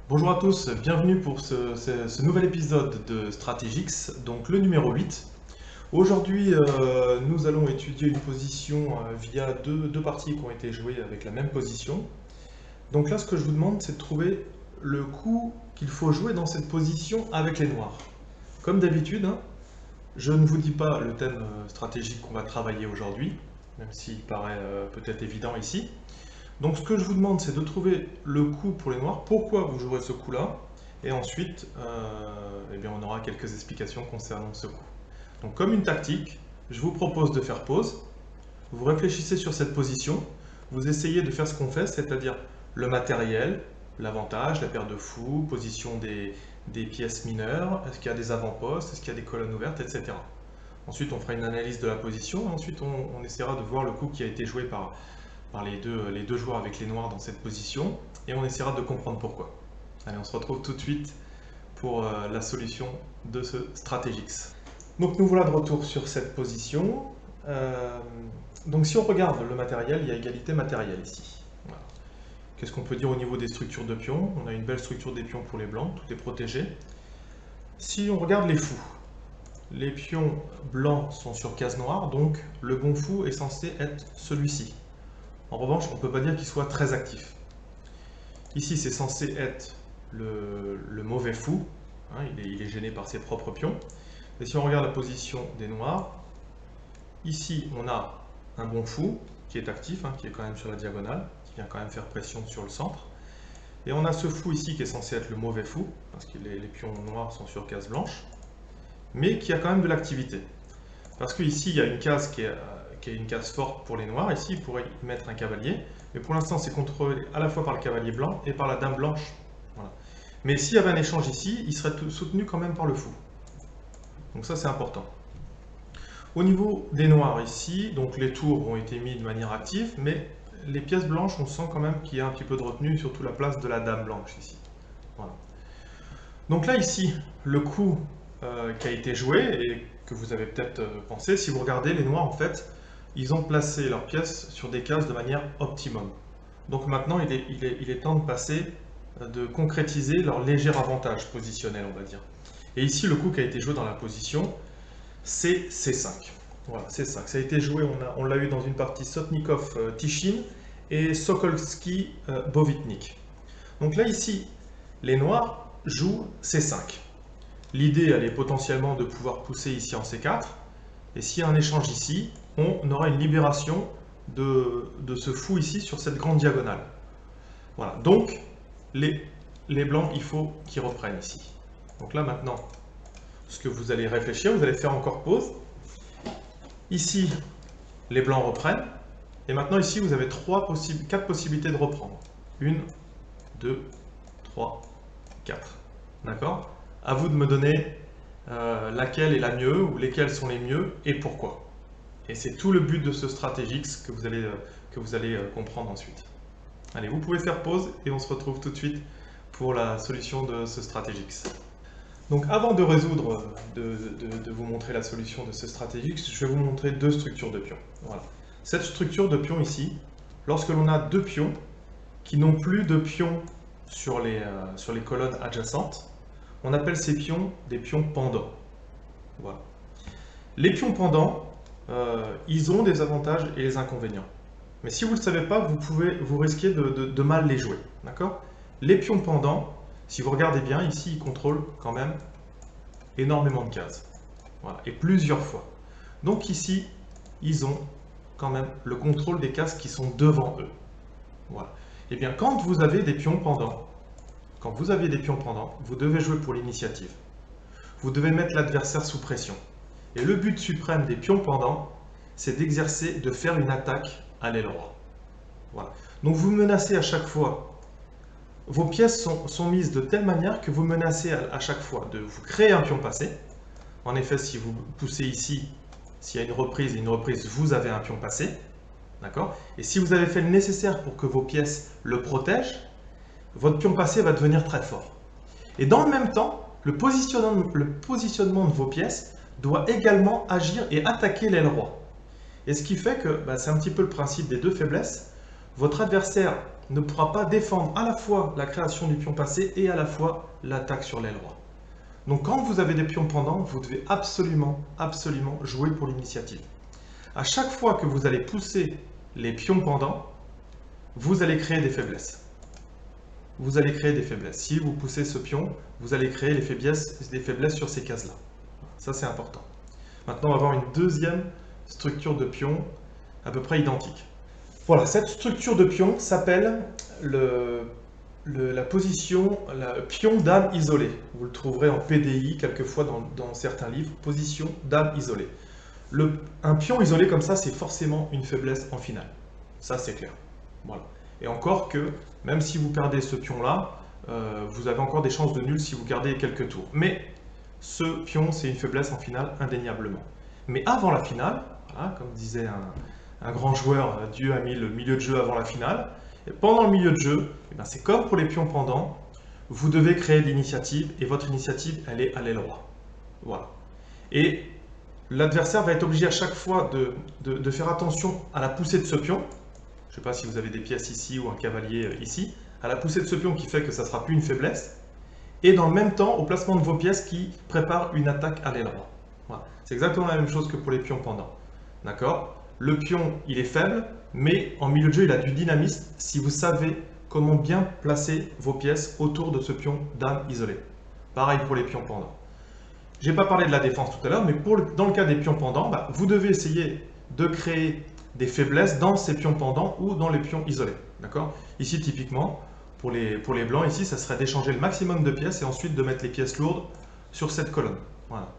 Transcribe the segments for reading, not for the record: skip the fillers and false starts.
Bonjour à tous, bienvenue pour ce nouvel épisode de Strategix, donc le numéro 8. Aujourd'hui, nous allons étudier une position via deux parties qui ont été jouées avec la même position. Donc là, ce que je vous demande, c'est de trouver le coup qu'il faut jouer dans cette position avec les noirs. Comme d'habitude, hein, je ne vous dis pas le thème stratégique qu'on va travailler aujourd'hui, même s'il paraît peut-être évident ici. Donc ce que je vous demande, c'est de trouver le coup pour les noirs, pourquoi vous jouerez ce coup-là, et ensuite, eh bien, on aura quelques explications concernant ce coup. Donc comme une tactique, je vous propose de faire pause, vous réfléchissez sur cette position, vous essayez de faire ce qu'on fait, c'est-à-dire le matériel, l'avantage, la paire de fous, position des pièces mineures, est-ce qu'il y a des avant-postes, est-ce qu'il y a des colonnes ouvertes, etc. Ensuite, on fera une analyse de la position, et ensuite on essaiera de voir le coup qui a été joué par les deux joueurs avec les noirs dans cette position, et on essaiera de comprendre pourquoi. Allez, on se retrouve tout de suite pour la solution de ce Strategix. Donc nous voilà de retour sur cette position. Euh, donc si on regarde le matériel, il y a égalité matérielle ici. Voilà. Qu'est-ce qu'on peut dire au niveau des structures de pions? On a une belle structure des pions pour les blancs, tout est protégé. Si on regarde les fous, les pions blancs sont sur case noire, donc le bon fou est censé être celui-ci. En revanche, on ne peut pas dire qu'il soit très actif. Ici, c'est censé être le mauvais fou, hein, il est gêné par ses propres pions. Et si on regarde la position des noirs, ici, on a un bon fou qui est actif, hein, qui est quand même sur la diagonale, qui vient quand même faire pression sur le centre. Et on a ce fou ici qui est censé être le mauvais fou, parce que les pions noirs sont sur case blanche, mais qui a quand même de l'activité. Parce qu'ici, il y a une case qui est une case forte pour les noirs. Ici, il pourrait y mettre un cavalier. Mais pour l'instant, c'est contrôlé à la fois par le cavalier blanc et par la dame blanche. Voilà. Mais s'il y avait un échange ici, il serait soutenu quand même par le fou. Donc ça, c'est important. Au niveau des noirs ici, donc les tours ont été mis de manière active, mais les pièces blanches, on sent quand même qu'il y a un petit peu de retenue, surtout la place de la dame blanche ici. Voilà. Donc là, ici, le coup qui a été joué, et que vous avez peut-être pensé, si vous regardez, les noirs, en fait, ils ont placé leurs pièces sur des cases de manière optimum. Donc maintenant, il est temps de passer, de concrétiser leur léger avantage positionnel, on va dire. Et ici, le coup qui a été joué dans la position, c'est C5. Voilà, C5. Ça a été joué, on l'a eu dans une partie Sotnikov-Tishin et Sokolski-Bovitnik. Donc là, ici, les noirs jouent C5. L'idée, elle est potentiellement de pouvoir pousser ici en C4. Et s'il y a un échange ici, on aura une libération de ce fou ici sur cette grande diagonale. Voilà. Donc, les blancs, il faut qu'ils reprennent ici. Donc là, maintenant, ce que vous allez réfléchir, vous allez faire encore pause. Ici, les blancs reprennent. Et maintenant, ici, vous avez quatre possibilités de reprendre. 1, 2, 3, 4. D'accord? À vous de me donner laquelle est la mieux ou lesquelles sont les mieux et pourquoi. Et c'est tout le but de ce Strategix que vous allez comprendre ensuite. Allez, vous pouvez faire pause et on se retrouve tout de suite pour la solution de ce Strategix. Donc avant de résoudre, de vous montrer la solution de ce Strategix, je vais vous montrer deux structures de pions. Voilà. Cette structure de pions ici, lorsque l'on a deux pions qui n'ont plus de pions sur les colonnes adjacentes, on appelle ces pions des pions pendants. Voilà. Les pions pendants, ils ont des avantages et des inconvénients. Mais si vous ne le savez pas, vous risquez de mal les jouer. D'accord? Les pions pendants, si vous regardez bien, ici, ils contrôlent quand même énormément de cases. Voilà. Et plusieurs fois. Donc ici, ils ont quand même le contrôle des cases qui sont devant eux. Voilà. Et bien, quand vous avez des pions pendants, vous devez jouer pour l'initiative. Vous devez mettre l'adversaire sous pression. Et le but suprême des pions pendants, c'est de faire une attaque à l'aile droite. Voilà. Donc vous menacez à chaque fois. Vos pièces sont mises de telle manière que vous menacez à chaque fois de vous créer un pion passé. En effet, si vous poussez ici, s'il y a une reprise, vous avez un pion passé. D'accord? Et si vous avez fait le nécessaire pour que vos pièces le protègent, votre pion passé va devenir très fort. Et dans le même temps, le positionnement de vos pièces doit également agir et attaquer l'aile roi. Et ce qui fait que c'est un petit peu le principe des deux faiblesses. Votre adversaire ne pourra pas défendre à la fois la création du pion passé et à la fois l'attaque sur l'aile roi. Donc quand vous avez des pions pendants, vous devez absolument jouer pour l'initiative. À chaque fois que vous allez pousser les pions pendants, vous allez créer des faiblesses. Vous allez créer des faiblesses. Si vous poussez ce pion, vous allez créer des faiblesses sur ces cases-là. Ça, c'est important. Maintenant, on va voir une deuxième structure de pion à peu près identique. Voilà, cette structure de pion s'appelle la position pion dame isolé. Vous le trouverez en PDI quelquefois dans certains livres, position dame isolée. Un pion isolé comme ça, c'est forcément une faiblesse en finale. Ça, c'est clair. Voilà. Et encore que, même si vous perdez ce pion-là, vous avez encore des chances de nul si vous gardez quelques tours. Mais ce pion, c'est une faiblesse en finale, indéniablement. Mais avant la finale, voilà, comme disait un grand joueur, Dieu a mis le milieu de jeu avant la finale, et pendant le milieu de jeu, eh c'est comme pour les pions pendants, vous devez créer de l'initiative, et votre initiative, elle est à l'aile roi. Voilà. Et l'adversaire va être obligé à chaque fois de faire attention à la poussée de ce pion. Je ne sais pas si vous avez des pièces ici ou un cavalier ici, à la poussée de ce pion qui fait que ça ne sera plus une faiblesse, et dans le même temps au placement de vos pièces qui prépare une attaque à l'aile roi. Voilà. C'est exactement la même chose que pour les pions pendants. D'accord? Le pion, il est faible, mais en milieu de jeu, il a du dynamisme si vous savez comment bien placer vos pièces autour de ce pion dame isolé. Pareil pour les pions pendants. Je n'ai pas parlé de la défense tout à l'heure, mais dans le cas des pions pendants, vous devez essayer de créer des faiblesses dans ces pions pendants ou dans les pions isolés. D'accord? Ici, typiquement, pour les blancs, ici, ça serait d'échanger le maximum de pièces et ensuite de mettre les pièces lourdes sur cette colonne. Voilà.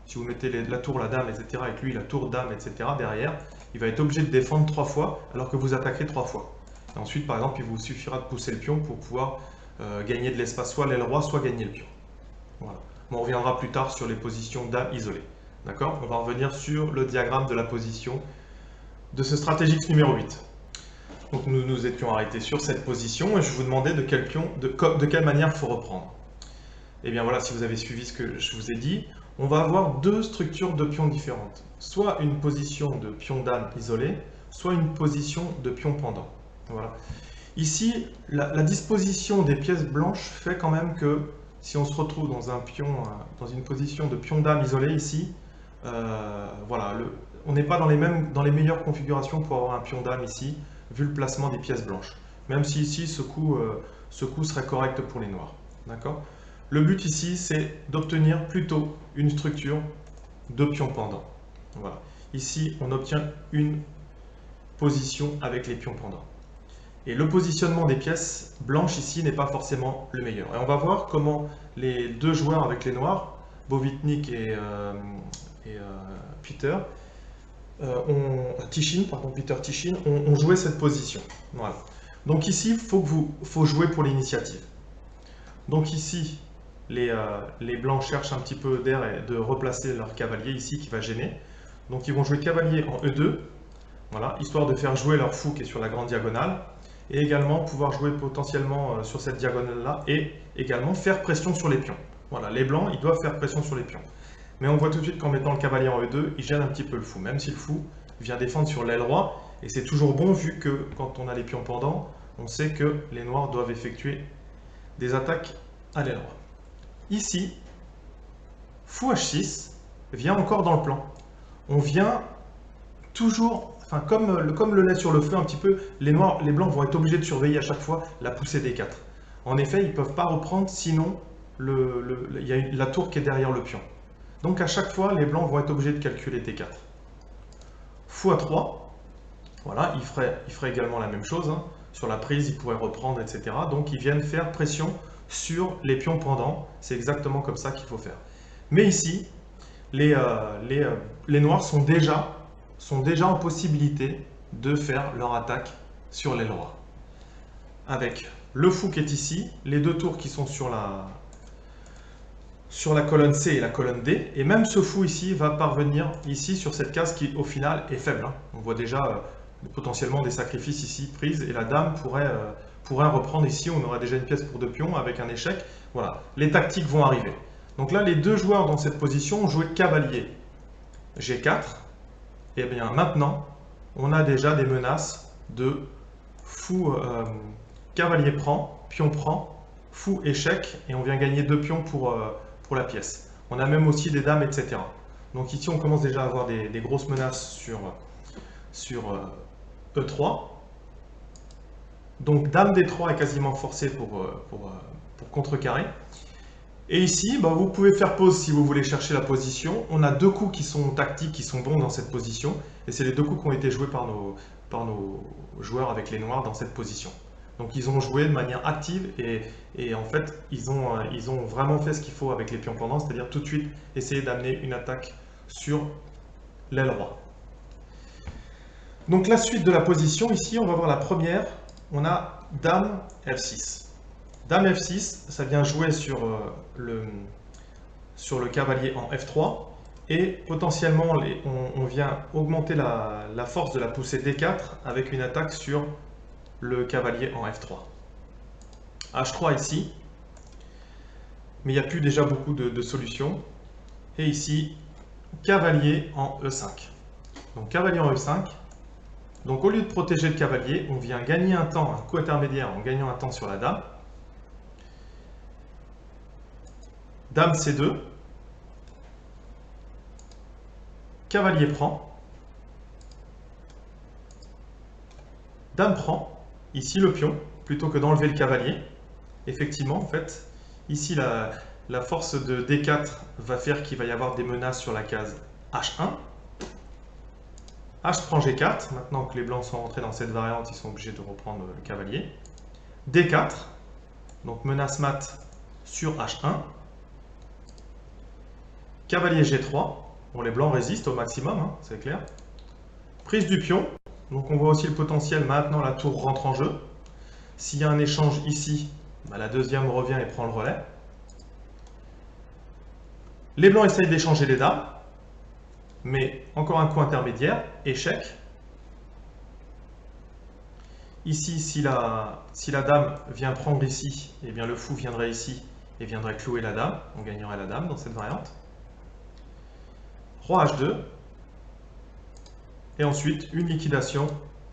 Si vous mettez la tour, la dame, etc., et que lui, la tour, dame, etc., derrière, il va être obligé de défendre 3 fois alors que vous attaquez 3 fois. Et ensuite, par exemple, il vous suffira de pousser le pion pour pouvoir gagner de l'espace, soit l'aile roi, soit gagner le pion. Voilà. On reviendra plus tard sur les positions dame isolée. D'accord? On va revenir sur le diagramme de la position de ce stratégix numéro 8. Donc nous nous étions arrêtés sur cette position et je vous demandais de quelle manière il faut reprendre. Et bien voilà, si vous avez suivi ce que je vous ai dit, on va avoir deux structures de pions différentes. Soit une position de pion dame isolé, soit une position de pion pendant. Voilà. Ici, la disposition des pièces blanches fait quand même que si on se retrouve dans une position de pion dame isolé ici, voilà, on n'est pas dans les meilleures configurations pour avoir un pion dame ici, vu le placement des pièces blanches. Même si ici, ce coup serait correct pour les noirs. D'accord ? Le but ici, c'est d'obtenir plutôt une structure de pion pendant. Voilà. Ici, on obtient une position avec les pions pendants. Et le positionnement des pièces blanches ici n'est pas forcément le meilleur. Et on va voir comment les deux joueurs avec les noirs, Bovitnik et Peter Tichin, ont joué cette position. Voilà. Donc ici, il faut jouer pour l'initiative. Donc ici, les blancs cherchent un petit peu d'air et de replacer leur cavalier ici qui va gêner. Donc ils vont jouer cavalier en E2, voilà, histoire de faire jouer leur fou qui est sur la grande diagonale, et également pouvoir jouer potentiellement sur cette diagonale-là, et également faire pression sur les pions. Voilà, les blancs, ils doivent faire pression sur les pions. Mais on voit tout de suite qu'en mettant le cavalier en E2, il gêne un petit peu le fou, même si le fou vient défendre sur l'aile roi, et c'est toujours bon vu que quand on a les pions pendants, on sait que les noirs doivent effectuer des attaques à l'aile roi. Ici, fou H6 vient encore dans le plan. On vient toujours, enfin comme le lait sur le feu un petit peu, les blancs vont être obligés de surveiller à chaque fois la poussée des 4. En effet, ils ne peuvent pas reprendre, sinon il y a la tour qui est derrière le pion. Donc à chaque fois, les blancs vont être obligés de calculer T4. Fou A3, voilà, il ferait également la même chose. Hein. Sur la prise, ils pourraient reprendre, etc. Donc ils viennent faire pression sur les pions pendants. C'est exactement comme ça qu'il faut faire. Mais ici, les noirs sont déjà en possibilité de faire leur attaque sur l'aile roi. Avec le fou qui est ici, les deux tours qui sont sur la colonne C et la colonne D, et même ce fou ici va parvenir ici sur cette case qui au final est faible. Hein. On voit déjà potentiellement des sacrifices ici prises, et la dame pourrait reprendre ici, on aura déjà une pièce pour 2 pions avec un échec. Voilà, les tactiques vont arriver. Donc là, les deux joueurs dans cette position ont joué cavalier G4, et bien maintenant, on a déjà des menaces de fou cavalier prend, fou, échec, et on vient gagner 2 pions pour la pièce. On a même aussi des dames, etc. Donc ici, on commence déjà à avoir des grosses menaces sur E3. Donc dame D3 est quasiment forcée pour contrecarrer. Et ici, bah, vous pouvez faire pause si vous voulez chercher la position. On a 2 coups qui sont tactiques, qui sont bons dans cette position. Et c'est les 2 coups qui ont été joués par nos joueurs avec les noirs dans cette position. Donc ils ont joué de manière active et en fait, ils ont vraiment fait ce qu'il faut avec les pions pendants, c'est-à-dire tout de suite essayer d'amener une attaque sur l'aile roi. Donc la suite de la position, ici, on va voir la première. On a Dame F6. Dame F6, ça vient jouer sur le cavalier en F3. Et potentiellement, on vient augmenter la force de la poussée D4 avec une attaque sur le cavalier en F3. H3 ici. Mais il n'y a plus déjà beaucoup de solutions. Et ici, cavalier en E5. Donc cavalier en E5. Donc au lieu de protéger le cavalier, on vient gagner un temps, un coup intermédiaire en gagnant un temps sur la dame. Dame C2. Cavalier prend. Dame prend. Ici le pion, plutôt que d'enlever le cavalier. Effectivement, en fait, ici la force de D4 va faire qu'il va y avoir des menaces sur la case H1. H prend G4, maintenant que les blancs sont rentrés dans cette variante, ils sont obligés de reprendre le cavalier. D4, donc menace mat sur H1. Cavalier G3, bon les blancs résistent au maximum, hein, c'est clair. Prise du pion, donc on voit aussi le potentiel, maintenant la tour rentre en jeu. S'il y a un échange ici, bah, la deuxième revient et prend le relais. Les blancs essayent d'échanger les dames. Mais encore un coup intermédiaire, échec. Ici, si la dame vient prendre ici, eh bien le fou viendrait ici et viendrait clouer la dame. On gagnerait la dame dans cette variante. Roi H2. Et ensuite, une liquidation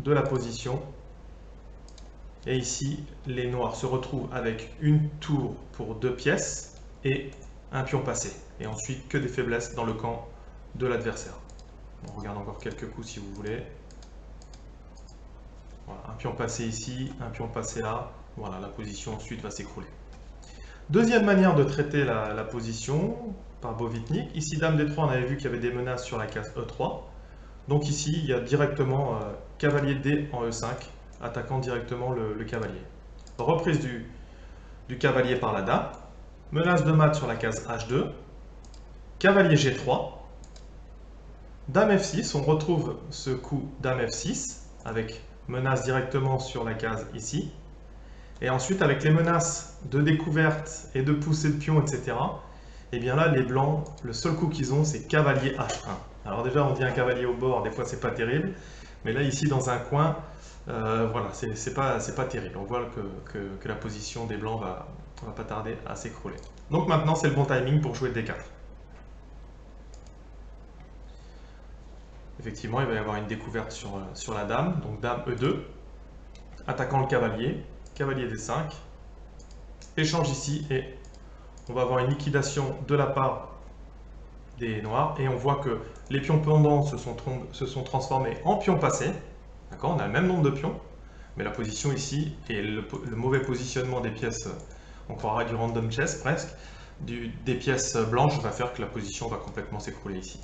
de la position. Et ici, les noirs se retrouvent avec une tour pour 2 pièces et un pion passé. Et ensuite, que des faiblesses dans le camp de l'adversaire. On regarde encore quelques coups si vous voulez. Voilà, un pion passé ici, un pion passé là. Voilà, la position ensuite va s'écrouler. Deuxième manière de traiter la position par Bovitnik. Ici, Dame D3, on avait vu qu'il y avait des menaces sur la case E3. Donc ici, il y a directement cavalier D en E5, attaquant directement le cavalier. Reprise du cavalier par la dame. Menace de mat sur la case H2. Cavalier G3. Dame F6, on retrouve ce coup Dame F6 avec menace directement sur la case ici. Et ensuite, avec les menaces de découverte et de poussée de pion, etc., et bien là, les blancs, le seul coup qu'ils ont, c'est cavalier H1. Alors déjà, on dit un cavalier au bord, des fois, c'est pas terrible. Mais là, ici, dans un coin, voilà, c'est pas terrible. On voit que la position des blancs va pas tarder à s'écrouler. Donc maintenant, c'est le bon timing pour jouer D4. Effectivement, il va y avoir une découverte sur la dame, donc dame E2, attaquant le cavalier, cavalier D5, échange ici et on va avoir une liquidation de la part des noirs et on voit que les pions pendants se sont transformés en pions passés. D'accord, on a le même nombre de pions, mais la position ici et le mauvais positionnement des pièces, on croirait du random chess presque, des pièces blanches va faire que la position va complètement s'écrouler ici.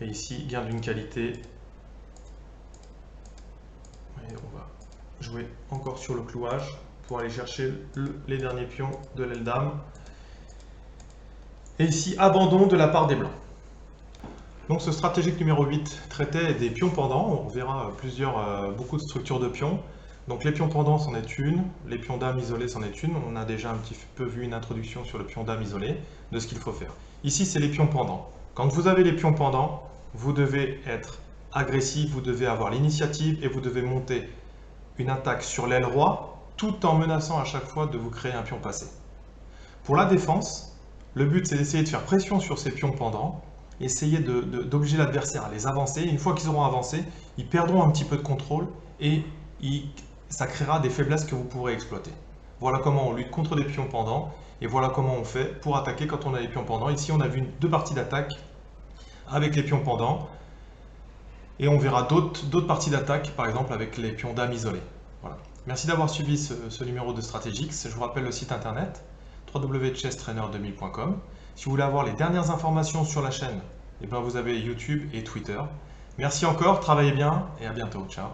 Et ici, gain d'une qualité. Et on va jouer encore sur le clouage pour aller chercher les derniers pions de l'aile dame. Et ici, abandon de la part des blancs. Donc ce stratégique numéro 8 traitait des pions pendants. On verra beaucoup de structures de pions. Donc les pions pendants, c'en est une. Les pions dames isolés, c'en est une. On a déjà un petit peu vu une introduction sur le pion dame isolé, de ce qu'il faut faire. Ici, c'est les pions pendants. Quand vous avez les pions pendants, vous devez être agressif, vous devez avoir l'initiative et vous devez monter une attaque sur l'aile roi tout en menaçant à chaque fois de vous créer un pion passé. Pour la défense, le but c'est d'essayer de faire pression sur ces pions pendants essayer d'obliger l'adversaire à les avancer. Une fois qu'ils auront avancé, ils perdront un petit peu de contrôle et ça créera des faiblesses que vous pourrez exploiter. Voilà comment on lutte contre des pions pendants et voilà comment on fait pour attaquer quand on a des pions pendants. Ici, on a vu deux parties d'attaque avec les pions pendants et on verra d'autres parties d'attaque, par exemple avec les pions dames isolés. Voilà. Merci d'avoir suivi ce numéro de Strategix. Je vous rappelle le site internet www.chesstrainer2000.com. Si vous voulez avoir les dernières informations sur la chaîne, eh bien vous avez YouTube et Twitter. Merci encore, travaillez bien et à bientôt. Ciao.